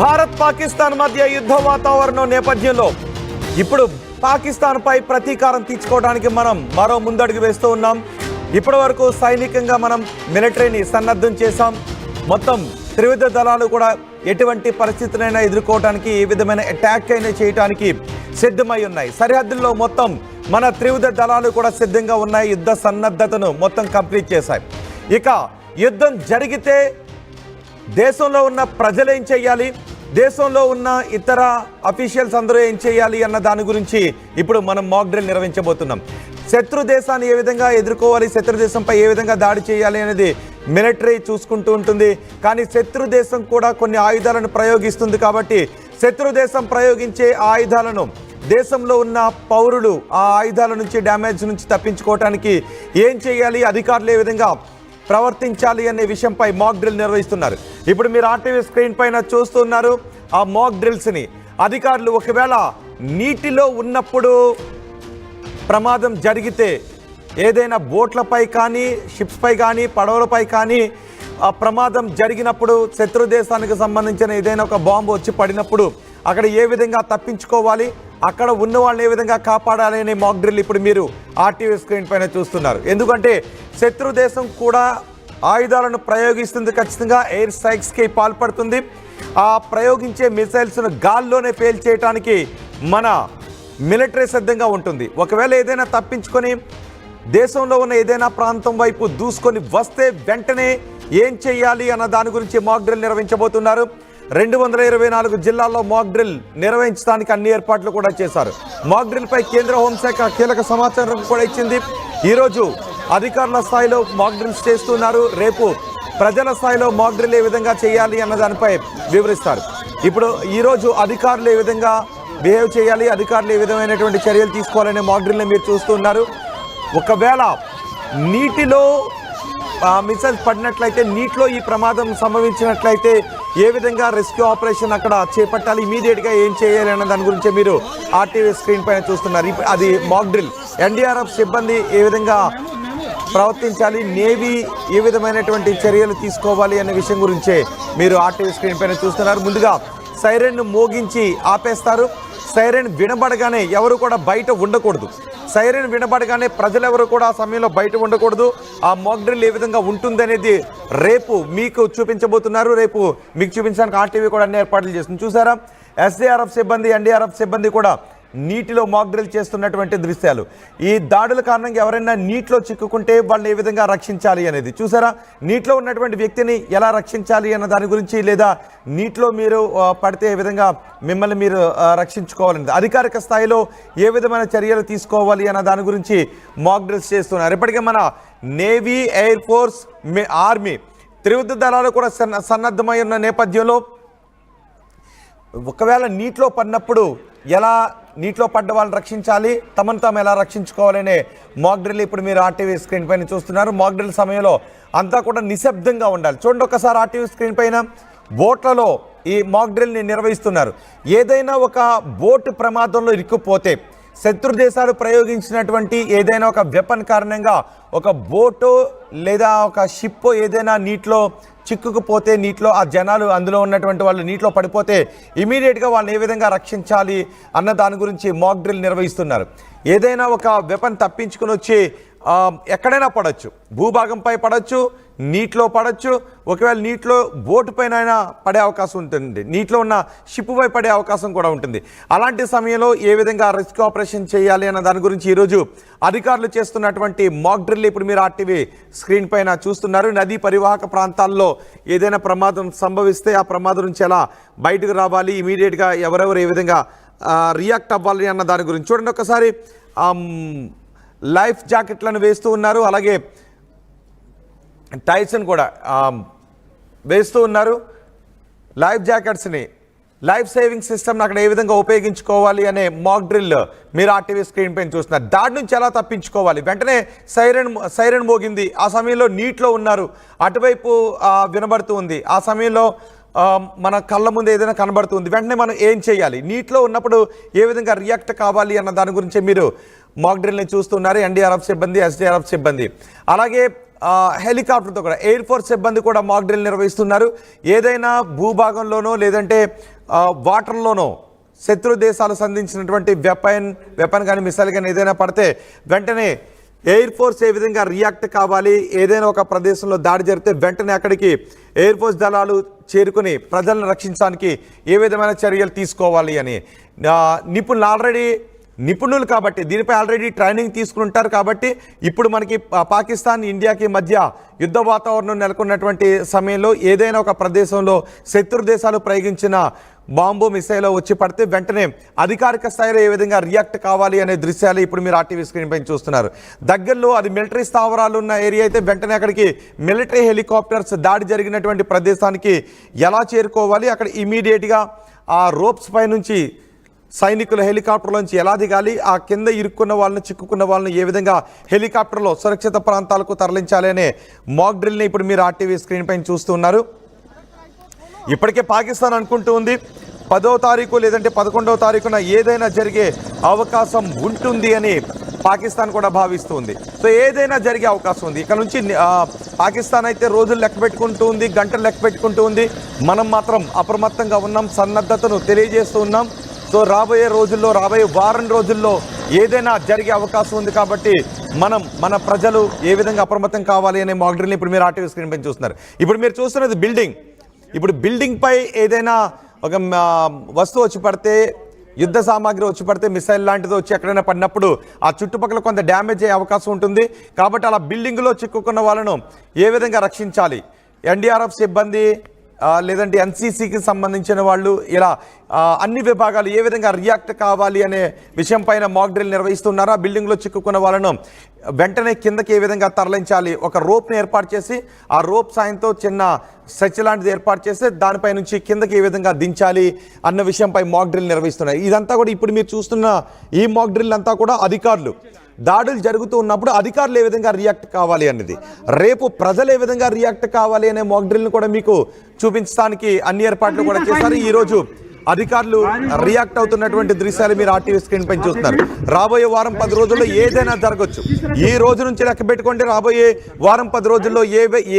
భారత్ పాకిస్తాన్ మధ్య యుద్ధ వాతావరణం నేపథ్యంలో ఇప్పుడు పాకిస్తాన్పై ప్రతీకారం తీర్చుకోవడానికి మనం మరో ముందడుగు వేస్తూ ఉన్నాం. ఇప్పటి వరకు సైనికంగా మనం మిలిటరీని సన్నద్ధం చేశాం. మొత్తం త్రివిధ దళాలు కూడా ఎటువంటి పరిస్థితులైనా ఎదుర్కోవడానికి ఏ విధమైన అటాక్ అయినా చేయడానికి సిద్ధమై ఉన్నాయి. సరిహద్దుల్లో మొత్తం మన త్రివిధ దళాలు కూడా సిద్ధంగా ఉన్నాయి. యుద్ధ సన్నద్ధతను మొత్తం కంప్లీట్ చేశాయి. ఇక యుద్ధం జరిగితే దేశంలో ఉన్న ప్రజలు ఏం చేయాలి, దేశంలో ఉన్న ఇతర అఫీషియల్స్ అందరూ ఏం చేయాలి అన్న దాని గురించి ఇప్పుడు మనం మాక్ డ్రిల్ నిర్వహించబోతున్నాం. శత్రు దేశాన్ని ఏ విధంగా ఎదుర్కోవాలి, శత్రు దేశంపై ఏ విధంగా దాడి చేయాలి అనేది మిలిటరీ చూసుకుంటూ ఉంటుంది. కానీ శత్రు దేశం కూడా కొన్ని ఆయుధాలను ప్రయోగిస్తుంది. కాబట్టి శత్రు దేశం ప్రయోగించే ఆయుధాలను దేశంలో ఉన్న పౌరులు ఆ ఆయుధాల నుంచి డ్యామేజ్ నుంచి తప్పించుకోవడానికి ఏం చేయాలి, అధికారులు ఏ విధంగా ప్రవర్తించాలి అనే విషయంపై మాక్ డ్రిల్ నిర్వహిస్తున్నారు. ఇప్పుడు మీరు ఆర్టీవీ స్క్రీన్ పైన చూస్తున్నారు ఆ మాక్ డ్రిల్స్ని. అధికారులు ఒకవేళ నీటిలో ఉన్నప్పుడు ప్రమాదం జరిగితే ఏదైనా బోట్లపై కానీ షిప్స్పై కానీ పడవలపై కానీ ఆ ప్రమాదం జరిగినప్పుడు శత్రు దేశానికి సంబంధించిన ఏదైనా ఒక బాంబు వచ్చి పడినప్పుడు అక్కడ ఏ విధంగా తప్పించుకోవాలి, అక్కడ ఉన్న వాళ్ళని ఏ విధంగా కాపాడాలి అనే మాక్ డ్రిల్ ఇప్పుడు మీరు ఆర్టీవీ స్క్రీన్ పైన చూస్తున్నారు. ఎందుకంటే శత్రు దేశం కూడా ఆయుధాలను ప్రయోగిస్తుంది, ఖచ్చితంగా ఎయిర్ స్ట్రైక్స్కి పాల్పడుతుంది. ఆ ప్రయోగించే మిసైల్స్ను గాల్లోనే పేల్చేయటానికి మన మిలిటరీ సిద్ధంగా ఉంటుంది. ఒకవేళ ఏదైనా తప్పించుకొని దేశంలో ఉన్న ఏదైనా ప్రాంతం వైపు దూసుకొని వస్తే వెంటనే ఏం చేయాలి అన్న దాని గురించి మాక్ డ్రిల్ నిర్వహించబోతున్నారు. 224 జిల్లాల్లో మాక్ డ్రిల్ నిర్వహించడానికి అన్ని ఏర్పాట్లు కూడా చేశారు. మాక్ డ్రిల్ పై కేంద్ర హోంశాఖ కీలక సమాచారం కూడా ఇచ్చింది. ఈరోజు అధికారుల స్థాయిలో మాక్ డ్రిల్స్ చేస్తున్నారు. రేపు ప్రజల స్థాయిలో మాక్ డ్రిల్ ఏ విధంగా చేయాలి అన్న దానిపై వివరిస్తారు. ఇప్పుడు ఈరోజు అధికారులు ఏ విధంగా బిహేవ్ చేయాలి, అధికారులు ఏ విధమైనటువంటి చర్యలు తీసుకోవాలనే మాక్ డ్రిల్ని మీరు చూస్తున్నారు. ఒకవేళ నీటిలో మిసైల్స్ పడినట్లయితే, నీటిలో ఈ ప్రమాదం సంభవించినట్లయితే ఏ విధంగా రెస్క్యూ ఆపరేషన్ అక్కడ చేపట్టాలి, ఇమీడియట్గా ఏం చేయాలి అన్న దాని గురించి మీరు ఆర్టీవీ స్క్రీన్ పైన చూస్తున్నారు. అది మాక్ డ్రిల్. ఎన్డీఆర్ఎఫ్ సిబ్బంది ఏ విధంగా ప్రవర్తించాలి, నేవీ ఏ విధమైనటువంటి చర్యలు తీసుకోవాలి అనే విషయం గురించే మీరు ఆర్టీవీ స్క్రీన్ పైన చూస్తున్నారు. ముందుగా సైరన్ను మోగించి ఆపేస్తారు. సైరన్ వినబడగానే ఎవరు కూడా బయట ఉండకూడదు. సైరన్ వినబడగానే ప్రజలెవరు కూడా ఆ సమయంలో బయట ఉండకూడదు. ఆ మాక్ డ్రిల్ ఏ విధంగా ఉంటుందనేది రేపు మీకు చూపించబోతున్నారు. రేపు మీకు చూపించడానికి ఆర్టీవీ కూడా అన్ని ఏర్పాట్లు చేస్తుంది. చూసారా, ఎస్డీఆర్ఎఫ్ సిబ్బంది, ఎన్డీఆర్ఎఫ్ సిబ్బంది కూడా నీటిలో మాక్ డ్రిల్ చేస్తున్నటువంటి దృశ్యాలు. ఈ దాడుల కారణంగా ఎవరైనా నీటిలో చిక్కుకుంటే వాళ్ళని ఏ విధంగా రక్షించాలి అనేది చూసారా. నీటిలో ఉన్నటువంటి వ్యక్తిని ఎలా రక్షించాలి అన్న దాని గురించి, లేదా నీటిలో మీరు పడితే ఏ విధంగా మిమ్మల్ని మీరు రక్షించుకోవాలనేది, అధికారిక స్థాయిలో ఏ విధమైన చర్యలు తీసుకోవాలి అన్న దాని గురించి మాక్ డ్రిల్స్ చేస్తున్నారు. ఇప్పటికే మన నేవీ, ఎయిర్ ఫోర్స్, ఆర్మీ త్రివిధ దళాలు కూడా సన్నద్ధమై ఉన్న నేపథ్యంలో ఒకవేళ నీటిలో పడినప్పుడు ఎలా నీటిలో పడ్డ వాళ్ళని రక్షించాలి, తమను తాము ఎలా రక్షించుకోవాలనే మాక్ డ్రిల్ ఇప్పుడు మీరు ఆర్టీవీ స్క్రీన్ పైన చూస్తున్నారు. మాక్ డ్రిల్ సమయంలో అంతా కూడా నిశ్శబ్దంగా ఉండాలి. చూడండి ఒకసారి ఆర్టీవీ స్క్రీన్ పైన బోట్లలో ఈ మాక్ డ్రిల్ని నిర్వహిస్తున్నారు. ఏదైనా ఒక బోటు ప్రమాదంలో ఇరుక్కుపోతే, శత్రు దేశాలు ప్రయోగించినటువంటి ఏదైనా ఒక వెపన్ కారణంగా ఒక బోటు లేదా ఒక షిప్ ఏదైనా నీటిలో చిక్కుకుపోతే, నీటిలో ఆ జనాలు అందులో ఉన్నటువంటి వాళ్ళు నీటిలో పడిపోతే ఇమీడియట్గా వాళ్ళని ఏ విధంగా రక్షించాలి అన్న దాని గురించి మాక్ డ్రిల్ నిర్వహిస్తున్నారు. ఏదైనా ఒక వెపన్ తప్పించుకుని వచ్చి ఎక్కడైనా పడవచ్చు, భూభాగంపై పడవచ్చు, నీటిలో పడవచ్చు, ఒకవేళ నీటిలో బోటు పైన పడే అవకాశం ఉంటుంది, నీటిలో ఉన్న షిప్ పై పడే అవకాశం కూడా ఉంటుంది. అలాంటి సమయంలో ఏ విధంగా రెస్క్యూ ఆపరేషన్ చేయాలి అన్న దాని గురించి ఈరోజు అధికారులు చేస్తున్నటువంటి మాక్ డ్రిల్ ఇప్పుడు మీరు ఆర్టీవీ స్క్రీన్ పైన చూస్తున్నారు. నదీ పరివాహక ప్రాంతాల్లో ఏదైనా ప్రమాదం సంభవిస్తే ఆ ప్రమాదం నుంచి ఎలా బయటకు రావాలి, ఇమీడియట్గా ఎవరెవరు ఏ విధంగా రియాక్ట్ అవ్వాలి అన్న దాని గురించి చూడండి. ఒకసారి లైఫ్ జాకెట్లను వేస్తూ ఉన్నారు, అలాగే టైల్స్ని కూడా వేస్తూ ఉన్నారు. లైఫ్ జాకెట్స్ని, లైఫ్ సేవింగ్ సిస్టమ్ని అక్కడ ఏ విధంగా ఉపయోగించుకోవాలి అనే మాక్ డ్రిల్ మీరు ఆర్టీవీ స్క్రీన్ పైన చూస్తున్నారు. దాడి నుంచి ఎలా తప్పించుకోవాలి, వెంటనే సైరన్ మోగింది, ఆ సమయంలో నీటిలో ఉన్నారు, అటువైపు వినబడుతూ ఉంది, ఆ సమయంలో మన కళ్ళ ముందు ఏదైనా కనబడుతుంది, వెంటనే మనం ఏం చేయాలి, నీటిలో ఉన్నప్పుడు ఏ విధంగా రియాక్ట్ కావాలి అన్న దాని గురించి మీరు మాక్ డ్రిల్ని చూస్తున్నారు. ఎన్డీఆర్ఎఫ్ సిబ్బంది, ఎస్డీఆర్ఎఫ్ సిబ్బంది, అలాగే హెలికాప్టర్తో కూడా ఎయిర్ ఫోర్స్ సిబ్బంది కూడా మాక్ డ్రిల్ నిర్వహిస్తున్నారు. ఏదైనా భూభాగంలోనో లేదంటే వాటర్లోనో శత్రు దేశాలు సంధించినటువంటి వెపన్ కానీ మిసైల్ కానీ ఏదైనా పడితే వెంటనే ఎయిర్ ఫోర్స్ ఏ విధంగా రియాక్ట్ కావాలి, ఏదైనా ఒక ప్రదేశంలో దాడి జరిగితే వెంటనే అక్కడికి ఎయిర్ ఫోర్స్ దళాలు చేరుకుని ప్రజలను రక్షించడానికి ఏ విధమైన చర్యలు తీసుకోవాలి అని నిపుణులు కాబట్టి దీనిపై ఆల్రెడీ ట్రైనింగ్ తీసుకుంటారు. కాబట్టి ఇప్పుడు మనకి పాకిస్తాన్ ఇండియాకి మధ్య యుద్ధ వాతావరణం నెలకొన్నటువంటి సమయంలో ఏదైనా ఒక ప్రదేశంలో శత్రు దేశాలు ప్రయోగించిన బాంబు మిసైల్ వచ్చి పడితే వెంటనే అధికారిక స్థాయిలో ఏ విధంగా రియాక్ట్ కావాలి అనే దృశ్యాలు ఇప్పుడు మీరు ఆర్టీవీ స్క్రీన్ పైన చూస్తున్నారు. దగ్గరలో అది మిలిటరీ స్థావరాలు ఉన్న ఏరియా అయితే వెంటనే అక్కడికి మిలిటరీ హెలికాప్టర్స్ దాడి జరిగినటువంటి ప్రదేశానికి ఎలా చేరుకోవాలి, అక్కడ ఇమీడియట్గా ఆ రోప్స్ పై నుంచి సైనికుల హెలికాప్టర్లోంచి ఎలా దిగాలి, ఆ కింద ఇరుక్కున్న వాళ్ళని చిక్కుకున్న వాళ్ళని ఏ విధంగా హెలికాప్టర్లో సురక్షిత ప్రాంతాలకు తరలించాలి అనే మాక్ డ్రిల్ని ఇప్పుడు మీరు ఆర్టీవీ స్క్రీన్ పైన చూస్తున్నారు. ఇప్పటికే పాకిస్తాన్ అనుకుంటూ ఉంది 10వ తారీఖు లేదంటే 11వ తారీఖున ఏదైనా జరిగే అవకాశం ఉంటుంది అని పాకిస్తాన్ కూడా భావిస్తుంది. సో ఏదైనా జరిగే అవకాశం ఉంది. ఇక్కడ నుంచి పాకిస్తాన్ అయితే రోజులు లెక్క పెట్టుకుంటూ ఉంది, గంటలు లెక్క పెట్టుకుంటూ ఉంది. మనం మాత్రం అప్రమత్తంగా ఉన్నాం, సన్నద్ధతను తెలియజేస్తూ ఉన్నాం. సో రాబోయే వారం రోజుల్లో ఏదైనా జరిగే అవకాశం ఉంది. కాబట్టి మన ప్రజలు ఏ విధంగా అప్రమత్తం కావాలి అనే మాక్ డ్రిల్ని ఇప్పుడు మీరు ఆర్టీవీ స్క్రీన్ పైన చూస్తున్నారు. ఇప్పుడు మీరు చూస్తున్నది బిల్డింగ్. ఇప్పుడు బిల్డింగ్ పై ఏదైనా ఒక వస్తువు వచ్చి పడితే, యుద్ధ సామాగ్రి వచ్చి పడితే, మిసైల్ లాంటిది వచ్చి ఎక్కడైనా పడినప్పుడు ఆ చుట్టుపక్కల కొంత డ్యామేజ్ అయ్యే అవకాశం ఉంటుంది. కాబట్టి అలా బిల్డింగ్లో చిక్కుకున్న వాళ్ళను ఏ విధంగా రక్షించాలి, ఎన్డీఆర్ఎఫ్ సిబ్బంది లేదంటే ఎన్సీసీకి సంబంధించిన వాళ్ళు ఇలా అన్ని విభాగాలు ఏ విధంగా రియాక్ట్ కావాలి అనే విషయం పైన మాక్ డ్రిల్ నిర్వహిస్తున్నారు. ఆ బిల్డింగ్లో చిక్కుకున్న వాళ్ళను వెంటనే కిందకి ఏ విధంగా తరలించాలి, ఒక రోప్ని ఏర్పాటు చేసి ఆ రోప్ సాయంతో చిన్న సెచ్ లాంటిది ఏర్పాటు చేసి దానిపై నుంచి కిందకి ఏ విధంగా దించాలి అన్న విషయంపై మాక్ డ్రిల్ నిర్వహిస్తున్నారు. ఇదంతా కూడా ఇప్పుడు మీరు చూస్తున్న ఈ మాక్ డ్రిల్ అంతా కూడా అధికారులు దాడులు జరుగుతూ ఉన్నప్పుడు అధికారులు ఏ విధంగా రియాక్ట్ కావాలి అనేది, రేపు ప్రజలు ఏ విధంగా రియాక్ట్ కావాలి అనే మాక్ డ్రిల్ని కూడా మీకు చూపించడానికి అన్ని ఏర్పాట్లు కూడా చేశారు. ఈరోజు అధికారులు రియాక్ట్ అవుతున్నటువంటి దృశ్యాలు మీరు ఆర్టీవీ స్క్రీన్ పైన చూస్తున్నారు. రాబోయే వారం 10 రోజుల్లో ఏదైనా జరగచ్చు. ఈ రోజు నుంచి లెక్క పెట్టుకోండి, రాబోయే వారం 10 రోజుల్లో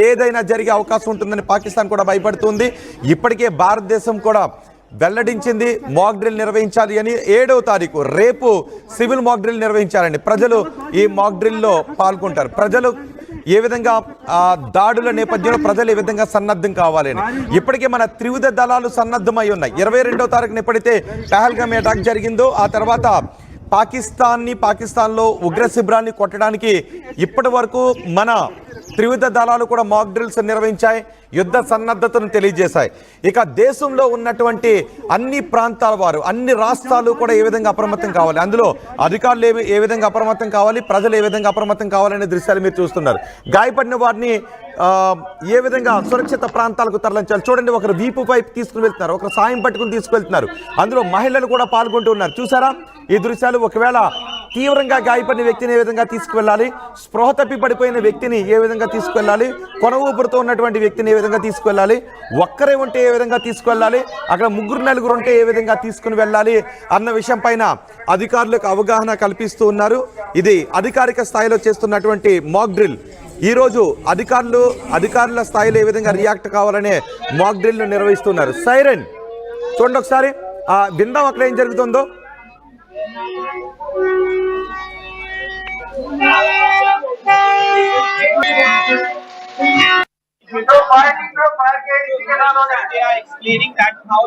ఏదైనా జరిగే అవకాశం ఉంటుందని పాకిస్తాన్ కూడా భయపడుతుంది. ఇప్పటికే భారతదేశం కూడా వెల్లడించింది మాక్ డ్రిల్ నిర్వహించాలి అని. 7వ తారీఖు రేపు సివిల్ మాక్ డ్రిల్ నిర్వహించాలండి. ప్రజలు ఈ మాక్ డ్రిల్లో పాల్గొంటారు. ప్రజలు ఏ విధంగా దాడుల నేపథ్యంలో ప్రజలు ఏ విధంగా సన్నద్ధం కావాలి అని ఇప్పటికే మన త్రివిధ దళాలు సన్నద్ధమై ఉన్నాయి. 22వ తారీఖున ఎప్పుడైతే పహల్గామ్ అటాక్ జరిగిందో ఆ తర్వాత పాకిస్తాన్లో ఉగ్ర శిబిరాన్ని కొట్టడానికి ఇప్పటి వరకు మన త్రివిధ దళాలు కూడా మాక్ డ్రిల్స్ నిర్వహించాయి, యుద్ధ సన్నద్ధతను తెలియజేశాయి. ఇక దేశంలో ఉన్నటువంటి అన్ని ప్రాంతాల వారు, అన్ని రాష్ట్రాలు కూడా ఏ విధంగా అప్రమత్తం కావాలి, అందులో అధికారులు ఏ విధంగా అప్రమత్తం కావాలి, ప్రజలు ఏ విధంగా అప్రమత్తం కావాలనే దృశ్యాలు మీరు చూస్తున్నారు. గాయపడిన వారిని ఏ విధంగా సురక్షిత ప్రాంతాలకు తరలించాలి చూడండి. ఒకరు వీపు పైపు తీసుకుని వెళ్తున్నారు, ఒకరు సాయం పట్టుకుని తీసుకువెళ్తున్నారు. అందులో మహిళలు కూడా పాల్గొంటూ ఉన్నారు. చూసారా ఈ దృశ్యాలు? ఒకవేళ తీవ్రంగా గాయపడిన వ్యక్తిని ఏ విధంగా తీసుకువెళ్ళాలి, స్పృహ తప్పి పడిపోయిన వ్యక్తిని ఏ విధంగా తీసుకువెళ్ళాలి, కొన ఊపిరితో ఉన్నటువంటి వ్యక్తిని ఏ విధంగా తీసుకువెళ్ళాలి, ఒక్కరే ఉంటే ఏ విధంగా తీసుకువెళ్ళాలి, అక్కడ 3-4 ఉంటే ఏ విధంగా తీసుకుని వెళ్ళాలి అన్న విషయం పైన అధికారులకు అవగాహన కల్పిస్తూ ఉన్నారు. ఇది అధికారిక స్థాయిలో చేస్తున్నటువంటి మాక్ డ్రిల్. ఈరోజు అధికారుల స్థాయిలో ఏ విధంగా రియాక్ట్ కావాలనే మాక్ డ్రిల్ నిర్వహిస్తున్నారు. సైరన్ చూడండి ఒకసారి, విందాం అక్కడ ఏం జరుగుతుందో. So fighting the fire gate they are explaining that how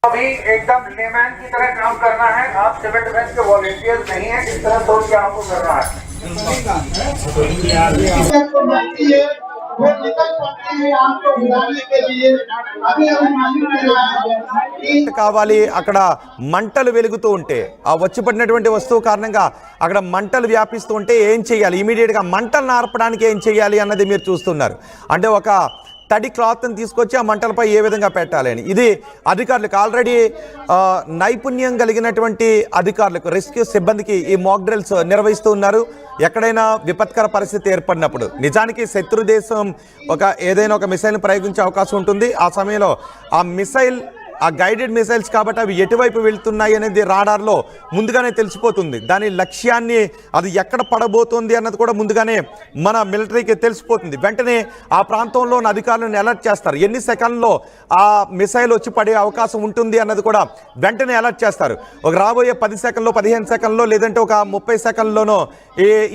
अभी एकदम लेमैन की तरह काम करना है। आप सिविल डिफेंस के वॉलंटियर नहीं है, इस तरह सोच के आपको करना है। वो निकल पड़ते हैं आपको गिराने के लिए। अभी हम मालूम चला है कि కావాలి అక్కడ మంటలు వెలుగుతూ ఉంటే ఆ వచ్చి పడినటువంటి వస్తువు కారణంగా అక్కడ మంటలు వ్యాపిస్తూ ఉంటే ఏం చేయాలి, ఇమీడియట్గా మంటలు ఆర్పడానికి ఏం చేయాలి అన్నది మీరు చూస్తున్నారు. అంటే ఒక తడి క్లాత్ని తీసుకొచ్చి ఆ మంటలపై ఏ విధంగా పెట్టాలి అని ఇది అధికారులకు ఆల్రెడీ నైపుణ్యం కలిగినటువంటి అధికారులకు రెస్క్యూ సిబ్బందికి ఈ మాక్ డ్రిల్స్ నిర్వహిస్తూ ఉన్నారు. ఎక్కడైనా విపత్కర పరిస్థితి ఏర్పడినప్పుడు నిజానికి శత్రు దేశం ఏదైనా ఒక మిసైల్ని ప్రయోగించే అవకాశం ఉంటుంది. ఆ సమయంలో ఆ మిసైల్ గైడెడ్ మిసైల్స్ కాబట్టి అవి ఎటువైపు వెళ్తున్నాయి అనేది రాడార్లో ముందుగానే తెలిసిపోతుంది. దాని లక్ష్యాన్ని అది ఎక్కడ పడబోతుంది అన్నది కూడా ముందుగానే మన మిలిటరీకి తెలిసిపోతుంది. వెంటనే ఆ ప్రాంతంలో ఉన్న అధికారులను అలర్ట్ చేస్తారు. ఎన్ని సెకండ్లో ఆ మిసైల్ వచ్చి పడే అవకాశం ఉంటుంది అన్నది కూడా వెంటనే అలర్ట్ చేస్తారు. ఒక రాబోయే 10 సెకండ్లో 15 సెకండ్లో లేదంటే ఒక 30 సెకండ్లోనో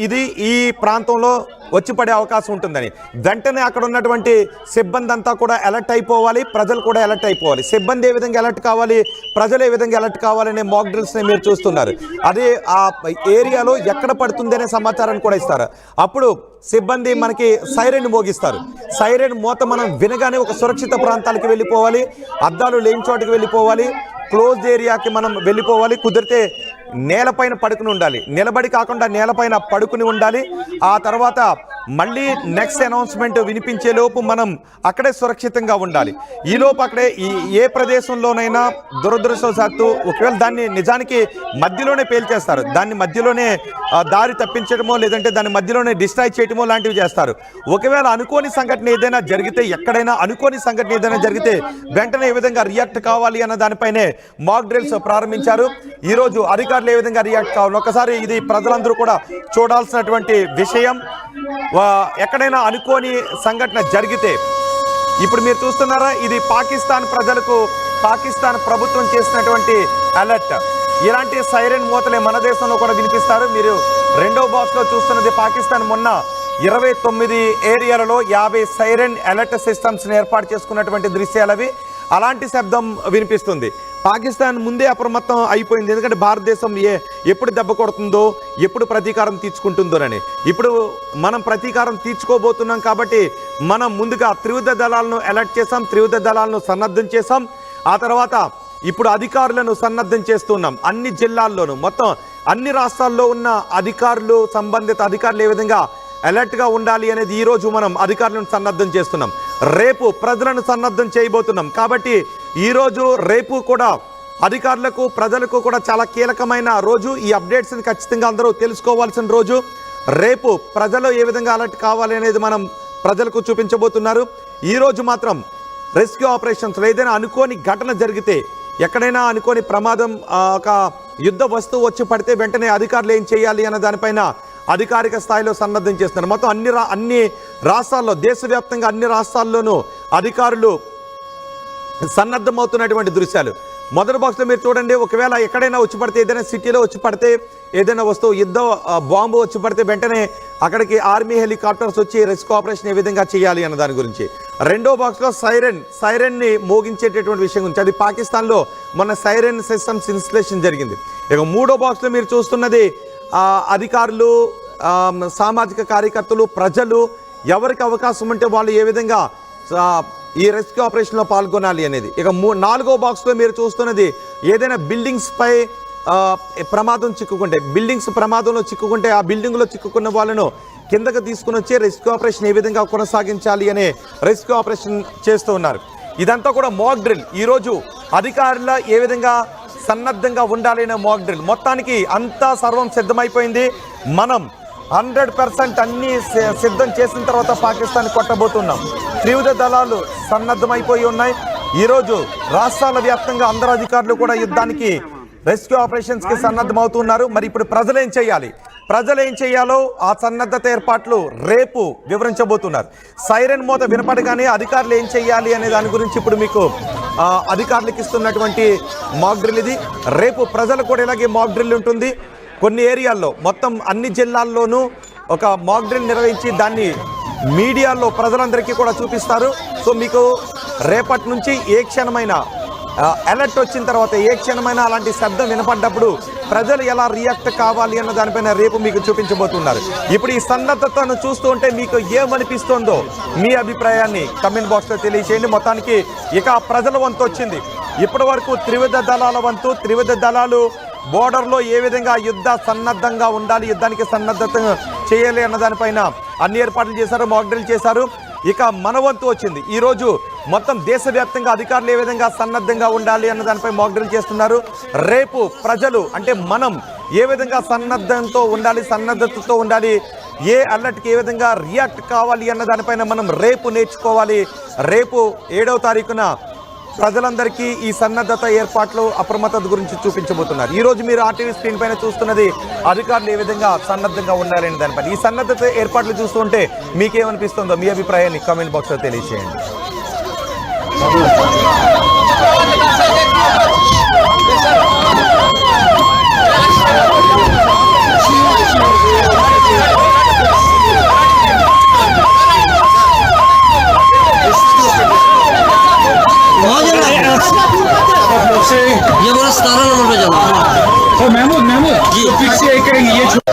ఇది ఈ ప్రాంతంలో వచ్చి పడే అవకాశం ఉంటుందని వెంటనే అక్కడ ఉన్నటువంటి సిబ్బంది అంతా కూడా అలర్ట్ అయిపోవాలి. ప్రజలు కూడా అలర్ట్ అయిపోవాలి. సిబ్బంది ఏ విధంగా అలర్ట్ కావాలి, ప్రజలు ఏ విధంగా అలర్ట్ కావాలనే మాక్ డ్రిల్స్ని మీరు చూస్తున్నారు. అదే ఆ ఏరియాలో ఎక్కడ పడుతుంది అనే సమాచారాన్ని కూడా ఇస్తారు. అప్పుడు సిబ్బంది మనకి సైరన్ మోగిస్తారు. సైరన్ మోత మనం వినగానే ఒక సురక్షిత ప్రాంతాలకు వెళ్ళిపోవాలి, అద్దాలు లేని చోటుకి వెళ్ళిపోవాలి, క్లోజ్డ్ ఏరియాకి మనం వెళ్ళిపోవాలి. కుదిరితే నేలపైన పడుకుని ఉండాలి, నిలబడి కాకుండా నేలపైన పడుకుని ఉండాలి. ఆ తర్వాత మళ్ళీ నెక్స్ట్ అనౌన్స్మెంట్ వినిపించే లోపు మనం అక్కడే సురక్షితంగా ఉండాలి. ఈలోపు అక్కడే ఏ ప్రదేశంలోనైనా దురదృష్టవశాత్తు ఒకవేళ దాన్ని నిజానికి మధ్యలోనే పేల్చేస్తారు, దాన్ని మధ్యలోనే దారి తప్పించడమో లేదంటే దాన్ని మధ్యలోనే డిస్ట్రాయ్ చేయడమో లాంటివి చేస్తారు. ఒకవేళ అనుకోని సంఘటన ఏదైనా జరిగితే, ఎక్కడైనా అనుకోని సంఘటన ఏదైనా జరిగితే వెంటనే ఏ విధంగా రియాక్ట్ కావాలి అన్న దానిపైనే మాక్ డ్రిల్స్ ప్రారంభించారు. ఈరోజు అధికారులు ఏ విధంగా రియాక్ట్ కావాలి ఒకసారి ఇది ప్రజలందరూ కూడా చూడాల్సినటువంటి విషయం. ఎక్కడైనా అనుకోని సంఘటన జరిగితే ఇప్పుడు మీరు చూస్తున్నారా, ఇది పాకిస్తాన్ ప్రజలకు పాకిస్తాన్ ప్రభుత్వం చేసినటువంటి అలర్ట్. ఇలాంటి సైరన్ మూతలే మన దేశంలో కూడా వినిపిస్తారు. మీరు రెండో బాక్స్లో చూస్తున్నది పాకిస్తాన్ మొన్న 29 ఏరియాలలో 50 సైరన్ అలర్ట్ సిస్టమ్స్ని ఏర్పాటు చేసుకున్నటువంటి దృశ్యాలవి. అలాంటి శబ్దం వినిపిస్తుంది. పాకిస్తాన్ ముందే అప్రమత్తం అయిపోయింది. ఎందుకంటే భారతదేశం ఎప్పుడు దెబ్బ కొడుతుందో, ఎప్పుడు ప్రతీకారం తీర్చుకుంటుందోనని. ఇప్పుడు మనం ప్రతీకారం తీర్చుకోబోతున్నాం కాబట్టి మనం ముందుగా త్రివిధ దళాలను అలర్ట్ చేసాం, త్రివిధ దళాలను సన్నద్ధం చేసాం. ఆ తర్వాత ఇప్పుడు అధికారులను సన్నద్ధం చేస్తున్నాం. అన్ని జిల్లాల్లోనూ మొత్తం అన్ని రాష్ట్రాల్లో ఉన్న అధికారులు, సంబంధిత అధికారులు ఏ విధంగా అలర్ట్గా ఉండాలి అనేది ఈరోజు మనం అధికారులను సన్నద్ధం చేస్తున్నాం. రేపు ప్రజలను సన్నద్ధం చేయబోతున్నాం. కాబట్టి ఈరోజు రేపు కూడా అధికారులకు, ప్రజలకు కూడా చాలా కీలకమైన రోజు. ఈ అప్డేట్స్ని ఖచ్చితంగా అందరూ తెలుసుకోవాల్సిన రోజు. రేపు ప్రజలు ఏ విధంగా అలర్ట్ కావాలి అనేది మనం ప్రజలకు చూపించబోతున్నారు. ఈరోజు మాత్రం రెస్క్యూ ఆపరేషన్స్లో ఏదైనా అనుకోని ఘటన జరిగితే, ఎక్కడైనా అనుకోని ప్రమాదం, ఒక యుద్ధ వస్తువు వచ్చి పడితే వెంటనే అధికారులు ఏం చేయాలి అన్న దానిపైన అధికారిక స్థాయిలో సన్నద్ధం చేస్తున్నారు. మొత్తం అన్ని రాష్ట్రాల్లో, దేశవ్యాప్తంగా అన్ని రాష్ట్రాల్లోనూ అధికారులు సన్నద్ధమవుతున్నటువంటి దృశ్యాలు. మొదటి బాక్స్లో మీరు చూడండి, ఒకవేళ ఎక్కడైనా వచ్చి పడితే, ఏదైనా సిటీలో వచ్చి పడితే, ఏదైనా వస్తువు యుద్ధ బాంబు వచ్చి పడితే వెంటనే అక్కడికి ఆర్మీ హెలికాప్టర్స్ వచ్చి రెస్క్యూ ఆపరేషన్ ఏ విధంగా చేయాలి అన్న దాని గురించి. రెండో బాక్స్లో సైరన్ని మోగించేటటువంటి విషయం గురించి. అది పాకిస్తాన్లో మొన్న సైరన్ సిస్టమ్స్ ఇన్స్టలేషన్ జరిగింది. ఇక మూడో బాక్స్లో మీరు చూస్తున్నది అధికారులు, సామాజిక కార్యకర్తలు, ప్రజలు ఎవరికి అవకాశం ఉంటే వాళ్ళు ఏ విధంగా ఈ రెస్క్యూ ఆపరేషన్లో పాల్గొనాలి అనేది. ఇక నాలుగో బాక్స్లో మీరు చూస్తున్నది ఏదైనా బిల్డింగ్స్పై ప్రమాదం చిక్కుకుంటే, బిల్డింగ్స్ ప్రమాదంలో చిక్కుకుంటే ఆ బిల్డింగ్లో చిక్కుకున్న వాళ్ళను కిందకు తీసుకుని వచ్చి రెస్క్యూ ఆపరేషన్ ఏ విధంగా కొనసాగించాలి అనే రెస్క్యూ ఆపరేషన్ చేస్తూ ఉన్నారు. ఇదంతా కూడా మాక్ డ్రిల్. ఈరోజు అధికారుల ఏ విధంగా సన్నద్ధంగా ఉండాలి అనే మాక్ డ్రిల్. మొత్తానికి అంతా సర్వం సిద్ధమైపోయింది. మనం 100% అన్నీ సిద్ధం చేసిన తర్వాత పాకిస్తాన్ కొట్టబోతున్నాం. త్రివిధ దళాలు సన్నద్ధమైపోయి ఉన్నాయి. ఈరోజు రాష్ట్రాల వ్యాప్తంగా అందరు అధికారులు కూడా యుద్ధానికి, రెస్క్యూ ఆపరేషన్స్కి సన్నద్ధమవుతున్నారు. మరి ఇప్పుడు ప్రజలు ఏం చేయాలి, ప్రజలు ఏం చేయాలో ఆ సన్నద్ధత ఏర్పాట్లు రేపు వివరించబోతున్నారు. సైరన్ మోత వినపడగానే అధికారులు ఏం చేయాలి అనే దాని గురించి ఇప్పుడు మీకు అధికారులకు ఇస్తున్నటువంటి మాక్ డ్రిల్ ఇది. రేపు ప్రజలు కూడా ఇలాగే మాక్ డ్రిల్ ఉంటుంది. కొన్ని ఏరియాల్లో, మొత్తం అన్ని జిల్లాల్లోనూ ఒక మాక్ డ్రిల్ నిర్వహించి దాన్ని మీడియాలో ప్రజలందరికీ కూడా చూపిస్తారు. సో మీకు రేపటి నుంచి ఏ క్షణమైనా అలర్ట్ వచ్చిన తర్వాత, ఏ క్షణమైనా అలాంటి శబ్దం వినపడ్డప్పుడు ప్రజలు ఎలా రియాక్ట్ కావాలి అన్న దానిపైన రేపు మీకు చూపించబోతున్నారు. ఇప్పుడు ఈ సన్నద్ధతను చూస్తూ ఉంటే మీకు ఏమనిపిస్తుందో మీ అభిప్రాయాన్ని కమెంట్ బాక్స్లో తెలియజేయండి. మొత్తానికి ఇక ప్రజల వంతు వచ్చింది. ఇప్పటి వరకు త్రివిధ దళాల వంతు. త్రివిధ దళాలు బోర్డర్లో ఏ విధంగా యుద్ధ సన్నద్ధంగా ఉండాలి, యుద్ధానికి సన్నద్ధత చేయాలి అన్న దానిపైన అన్ని ఏర్పాట్లు చేశారు, మాక్ డ్రిల్ చేశారు. ఇక మన వంతు వచ్చింది. ఈరోజు మొత్తం దేశవ్యాప్తంగా అధికారులు ఏ విధంగా సన్నద్ధంగా ఉండాలి అన్న దానిపై మాక్ డ్రిల్ చేస్తున్నారు. రేపు ప్రజలు అంటే మనం ఏ విధంగా సన్నద్ధంతో ఉండాలి, సన్నద్ధతతో ఉండాలి, ఏ అలర్ట్కి ఏ విధంగా రియాక్ట్ కావాలి అన్న దానిపైన మనం రేపు నేర్చుకోవాలి. రేపు 7వ తారీఖున ప్రజలందరికీ ఈ సన్నద్ధత ఏర్పాట్లు అప్రమత్తత గురించి చూపించబోతున్నారు. ఈ రోజు మీరు ఆర్టీవీ స్క్రీన్ పైన చూస్తున్నది అధికారులు ఏ విధంగా సన్నద్ధంగా ఉండాలని దానిపైన. ఈ సన్నద్ధత ఏర్పాట్లు చూస్తుంటే మీకేమనిపిస్తుందో మీ అభిప్రాయాన్ని కామెంట్ బాక్స్లో తెలియజేయండి. ये बोला 17 नंबर पे जाना। महमूद महमूद ये फिर से करेंगे ये